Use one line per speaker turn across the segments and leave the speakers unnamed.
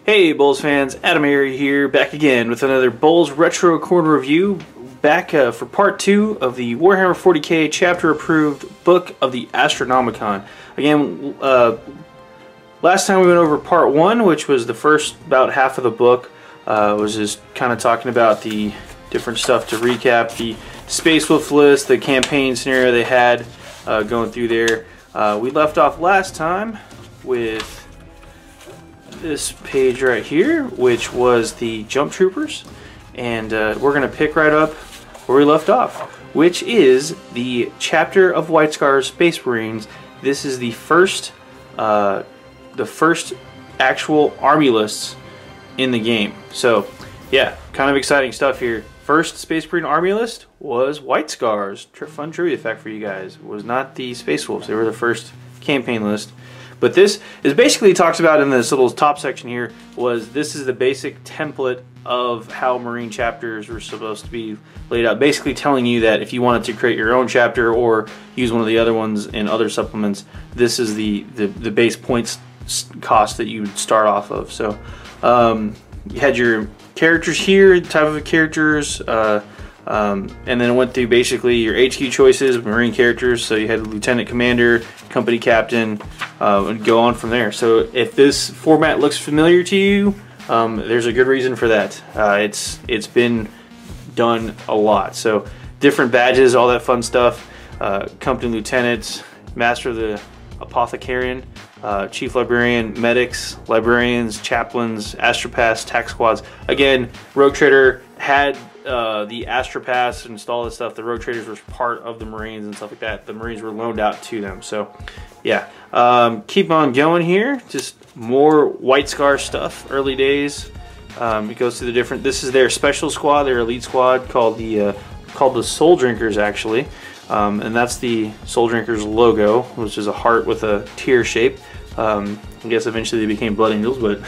Hey BoLS fans, AdamHarry here, back again with another BoLS Retro Corner review, back for part 2 of the Warhammer 40k chapter approved book of the Astronomicon. Again, last time we went over part 1, which was the first about half of the book, was just kind of talking about the different stuff to recap, the Space Wolf list, the campaign scenario they had going through there. We left off last time with this page right here, which was the Jump Troopers, and we're going to pick right up where we left off, which is the chapter of White Scar Space Marines. This is the first actual army lists in the game. So yeah, kind of exciting stuff here. First Space Marine army list was White Scars. Fun trivia fact for you guys. It was not the Space Wolves. They were the first campaign list. But this is basically talks about in this little top section here was this is the basic template of how Marine chapters were supposed to be laid out. Basically telling you that if you wanted to create your own chapter or use one of the other ones in other supplements, this is the base points cost that you would start off of. So you had your characters here, type of characters, and then it went through basically your HQ choices, Marine characters. So you had Lieutenant Commander, Company Captain, and go on from there. So if this format looks familiar to you, there's a good reason for that. It's been done a lot. So different badges, all that fun stuff. Company Lieutenants, Master of the Apothecarian, Chief Librarian, Medics, Librarians, Chaplains, Astropaths, Tac Squads. Again, Rogue Trader had the Astropaths and all this stuff. The Rogue Traders were part of the Marines and stuff like that. The Marines were loaned out to them. So yeah, keep on going here. Just more White Scar stuff. Early days. It goes through the different. This is their special squad, their elite squad called the Soul Drinkers actually. And that's the Soul Drinkers logo, which is a heart with a tear shape. I guess eventually they became Blood Angels, but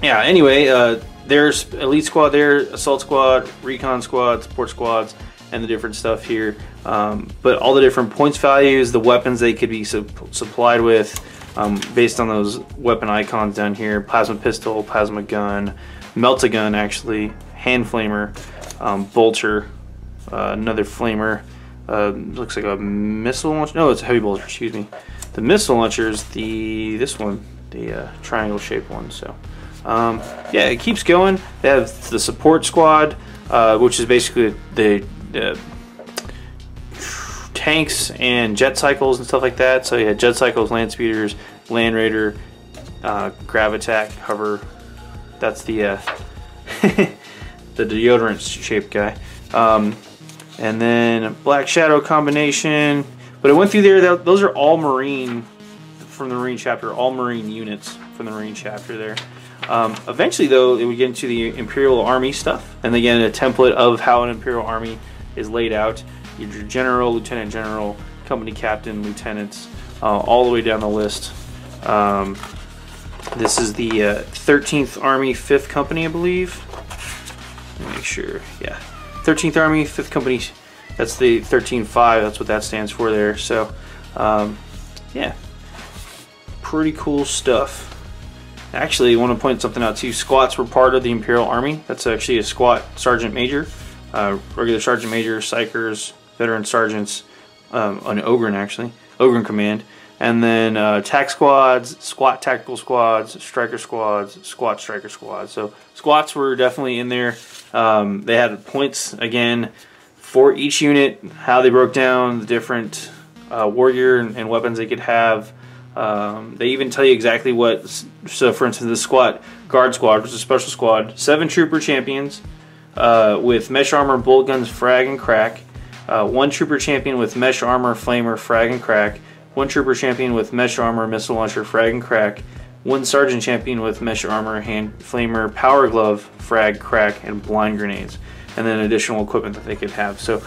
yeah. Anyway, there's elite squad there, assault squad, recon squad, support squads, and the different stuff here. But all the different points values, the weapons they could be supplied with, based on those weapon icons down here: plasma pistol, plasma gun, melt-a-gun, actually, hand flamer, bolter. Another flamer, looks like a missile launcher. No, it's a heavy bolter, excuse me. The missile launcher is this one, the triangle shaped one. So yeah, it keeps going. They have the support squad, which is basically the tanks and jet cycles and stuff like that. So you had jet cycles, land speeders, land raider, gravitac, hover. That's the the deodorant shaped guy. And then Black Shadow combination, but it went through there. Those are all Marine from the Marine chapter, all Marine units from the Marine chapter there. Eventually, though, it would get into the Imperial Army stuff, and again, a template of how an Imperial Army is laid out. Your General, Lieutenant General, Company Captain, Lieutenants, all the way down the list. This is the 13th Army, 5th Company, I believe. Let me make sure, yeah. 13th Army, 5th Company, that's the 13-5, that's what that stands for there. So, yeah, pretty cool stuff. Actually, I want to point something out too. Squats were part of the Imperial Army. That's actually a squat sergeant major, regular sergeant major, psychers, veteran sergeants, an Ogren actually, Ogren command. And then tac squads, squat tactical squads, striker squads, squat striker squads. So squats were definitely in there. They had points again for each unit, how they broke down the different warrior and weapons they could have. They even tell you exactly what. So for instance, the guard squad, which is a special squad, 7 trooper champions with mesh armor, bolt guns, frag and crack. 1 trooper champion with mesh armor, flamer, frag and crack. 1 trooper champion with mesh armor, missile launcher, frag and crack. 1 sergeant champion with mesh armor, hand flamer, power glove, frag, crack, and blind grenades. And then additional equipment that they could have. So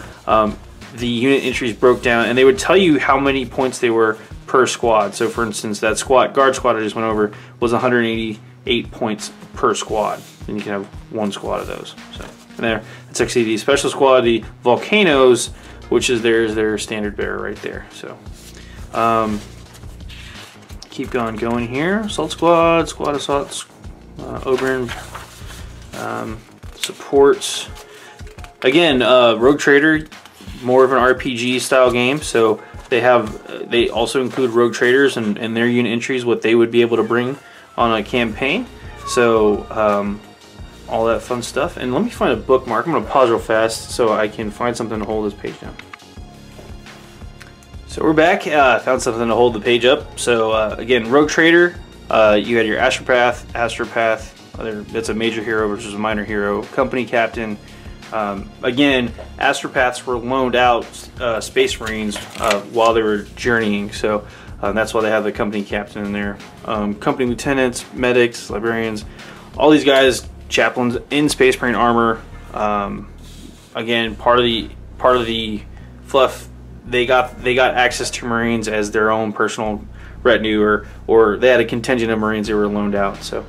the unit entries broke down, and they would tell you how many points they were per squad. So for instance, that guard squad I just went over was 188 points per squad. And you can have 1 squad of those. So and there, it's actually the special squad, the Volcanoes, which is their standard bearer right there. So keep going here. Assault squad, squad assault, Oberon supports, again, Rogue Trader, more of an RPG style game, so they also include Rogue Traders and their unit entries, what they would be able to bring on a campaign. So all that fun stuff. And let me find a bookmark. I'm going to pause real fast so I can find something to hold this page down. So we're back. Found something to hold the page up. So again, Rogue Trader, you had your Astropath, that's a major hero versus a minor hero, Company Captain. Again, Astropaths were loaned out Space Marines while they were journeying, so that's why they have the Company Captain in there. Company Lieutenants, Medics, Librarians, all these guys, chaplains in Space Marine armor. Again, part of the fluff. They got access to Marines as their own personal retinue, or they had a contingent of Marines they were loaned out. So,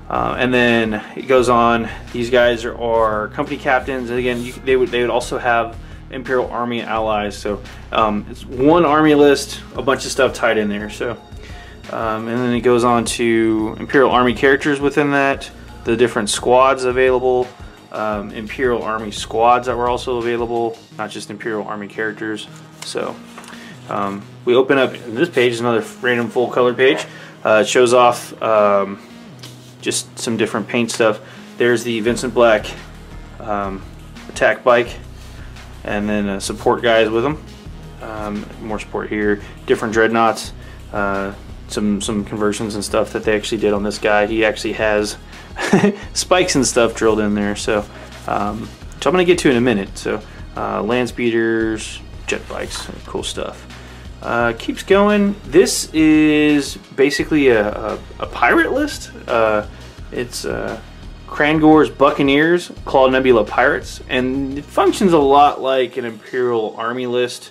and then it goes on. These guys are company captains. And again, they would also have Imperial Army allies. So it's one army list, a bunch of stuff tied in there. So, and then it goes on to Imperial Army characters within that, the different squads available. Imperial Army squads that were also available, not just Imperial Army characters. So we open up this page, is another random full color page. It shows off just some different paint stuff. There's the Vincent Black attack bike, and then support guys with them. More support here. Different dreadnoughts. Some conversions and stuff that they actually did on this guy. He actually has spikes and stuff drilled in there. So, which I'm going to get to in a minute. So, land speeders, jet bikes, cool stuff. Keeps going. This is basically a pirate list. It's Krangor's Buccaneers, Claw Nebula Pirates, and it functions a lot like an Imperial Army list,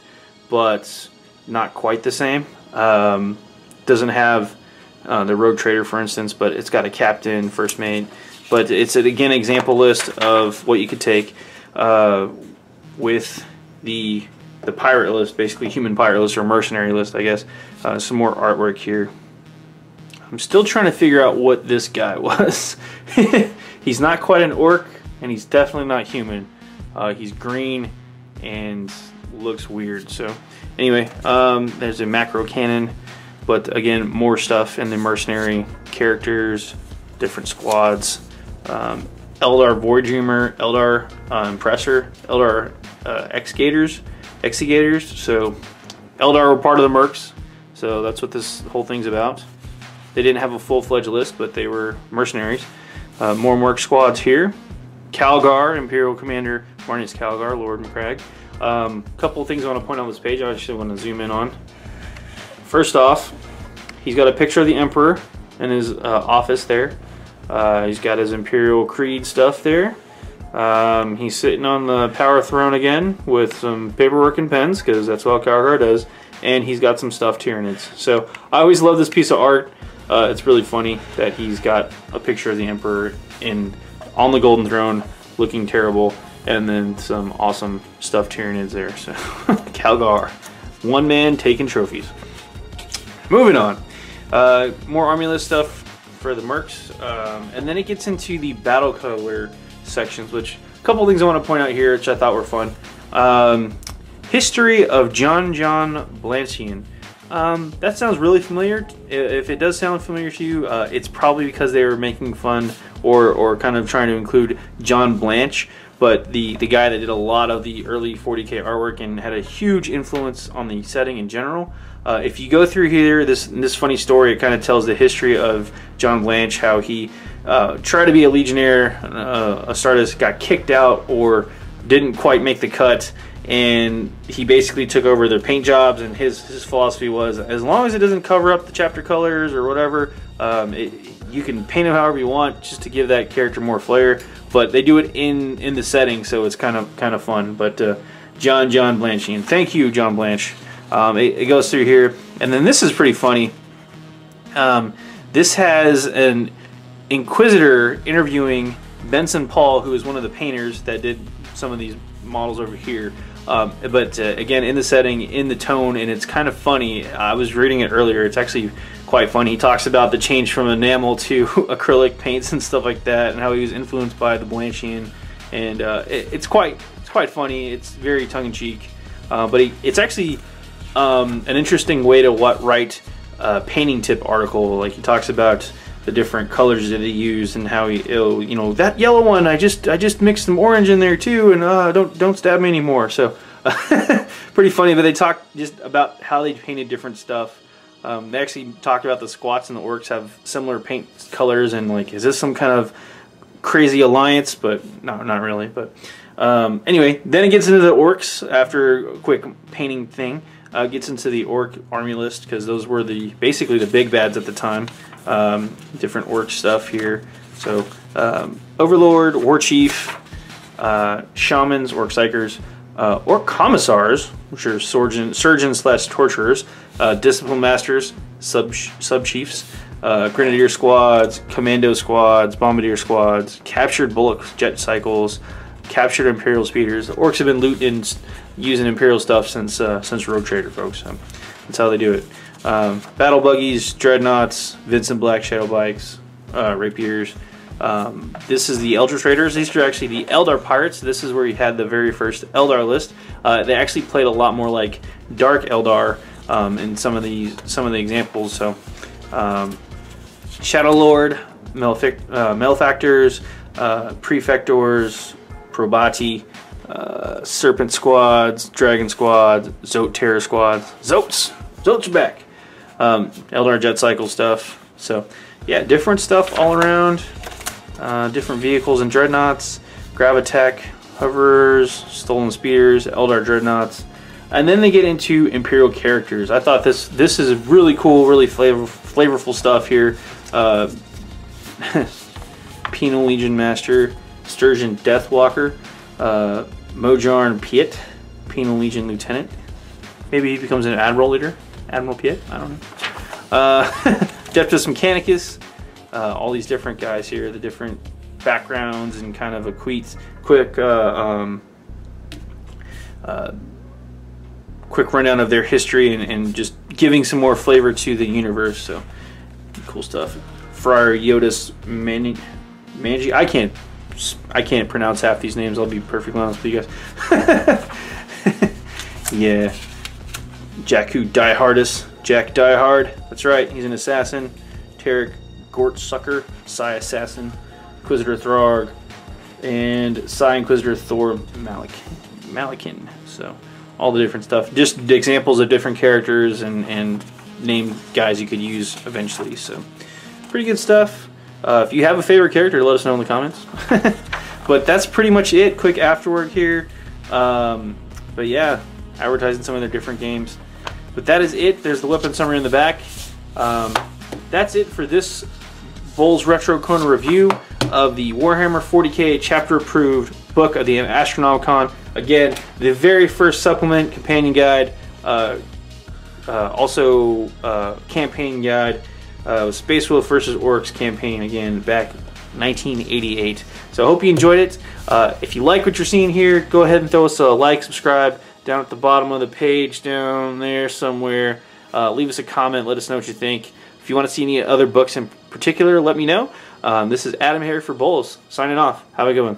but not quite the same. Doesn't have the Rogue Trader, for instance, but it's got a captain, first mate. But it's again example list of what you could take with the pirate list, basically human pirate list or mercenary list, I guess. Some more artwork here. I'm still trying to figure out what this guy was. He's not quite an orc, and he's definitely not human. He's green and looks weird. So anyway, there's a macro cannon, but again, more stuff in the mercenary characters, different squads. Eldar Void Dreamer, Eldar Impressor, Eldar Exegators. So Eldar were part of the Mercs, so that's what this whole thing's about. They didn't have a full-fledged list, but they were mercenaries. More Merc squads here. Calgar, Imperial Commander Marnius Calgar, Lord McCrag. Couple of things I want to point out on this page I actually want to zoom in on. First off, he's got a picture of the Emperor in his office there. He's got his Imperial Creed stuff there. He's sitting on the power throne again with some paperwork and pens, because that's what Calgar does. And he's got some stuffed Tyranids. So I always love this piece of art. It's really funny that he's got a picture of the Emperor on the Golden Throne looking terrible, and then some awesome stuffed Tyranids there. So Calgar, one man taking trophies. Moving on. More army list stuff for the Mercs. And then it gets into the battle color sections, which a couple of things I want to point out here, which I thought were fun. History of John Blanton. That sounds really familiar. If it does sound familiar to you, it's probably because they were making fun or kind of trying to include John Blanche, but the guy that did a lot of the early 40K artwork and had a huge influence on the setting in general. If you go through here, this funny story, it kind of tells the history of John Blanche, how he tried to be a Legionnaire, Astartes, got kicked out or didn't quite make the cut, and he basically took over their paint jobs, and his philosophy was, as long as it doesn't cover up the chapter colors or whatever, you can paint them however you want just to give that character more flair, but they do it in the setting, so it's kind of fun. But John Blanchian, thank you, John Blanche. It goes through here, and then this is pretty funny. This has an Inquisitor interviewing Benson Paul, who is one of the painters that did some of these models over here. But again, in the setting, in the tone, and it's kind of funny. I was reading it earlier. It's actually quite funny. He talks about the change from enamel to acrylic paints and stuff like that, and how he was influenced by the Blanton, and it's quite funny. It's very tongue-in-cheek, but it's actually an interesting way to write a painting tip article. Like, he talks about the different colors that he used and how he, you know, that yellow one, I just mixed some orange in there too, and don't stab me anymore. So pretty funny. But they talk just about how they painted different stuff. They actually talked about the squats and the orcs have similar paint colors, and like, is this some kind of crazy alliance? But no, not really. But anyway, then it gets into the orcs after a quick painting thing. Gets into the Orc Army List, because those were basically the big bads at the time. Different orc stuff here. So Overlord, War Chief, Shamans, Orc Psychers, Orc Commissars, which are surgeons/torturers, Discipline Masters, Sub-Chiefs, Grenadier Squads, Commando Squads, Bombardier Squads, Captured Bullock Jet Cycles, Captured Imperial Speeders. The orcs have been looting and using Imperial stuff since Rogue Trader, folks. So that's how they do it. Battle Buggies, Dreadnoughts, Vincent Black Shadow Bikes, Rapiers. This is the Eldar Traders. These are actually the Eldar Pirates. This is where you had the very first Eldar list. They actually played a lot more like Dark Eldar in some of the examples. So Shadow Lord, Malefactors, Prefectors, Probati, Serpent Squads, Dragon Squads, Zote Terror Squads. Zotes are back. Eldar Jet Cycle stuff. So yeah, different stuff all around. Different vehicles and dreadnoughts, Gravitech, Hovers, Stolen Speeders, Eldar Dreadnoughts. And then they get into Imperial characters. I thought this is really cool, really flavorful stuff here. Penal Legion Master, Sturgeon Deathwalker, Mojarn Piet, Penal Legion Lieutenant. Maybe he becomes an Admiral later. Admiral Piet, I don't know. Deptus Mechanicus, all these different guys here, the different backgrounds and kind of a quick rundown of their history and just giving some more flavor to the universe. So cool stuff. Friar Yodis Manji. I can't pronounce half these names. I'll be perfectly honest with you guys. Yeah. Jakku Diehardus. Jack Diehard. That's right. He's an assassin. Tarek Gortsucker. Psy Assassin. Inquisitor Thrarg. And Psy Inquisitor Thor Malikin. So all the different stuff. Just examples of different characters and name guys you could use eventually. So pretty good stuff. If you have a favorite character, let us know in the comments. But that's pretty much it. Quick afterword here. But yeah, advertising some of their different games. But that is it. There's the weapon summary in the back. That's it for this BoLS Retro Corner review of the Warhammer 40k chapter approved book of the Astronomicon. Again, the very first supplement companion guide, also campaign guide, Space Wolf versus Orcs campaign, again back 1988. So I hope you enjoyed it. If you like what you're seeing here, go ahead and throw us a like, subscribe down at the bottom of the page down there somewhere. Leave us a comment, let us know what you think. If you want to see any other books in particular, let me know. This is AdamHarry for BoLS, signing off. Have a good one.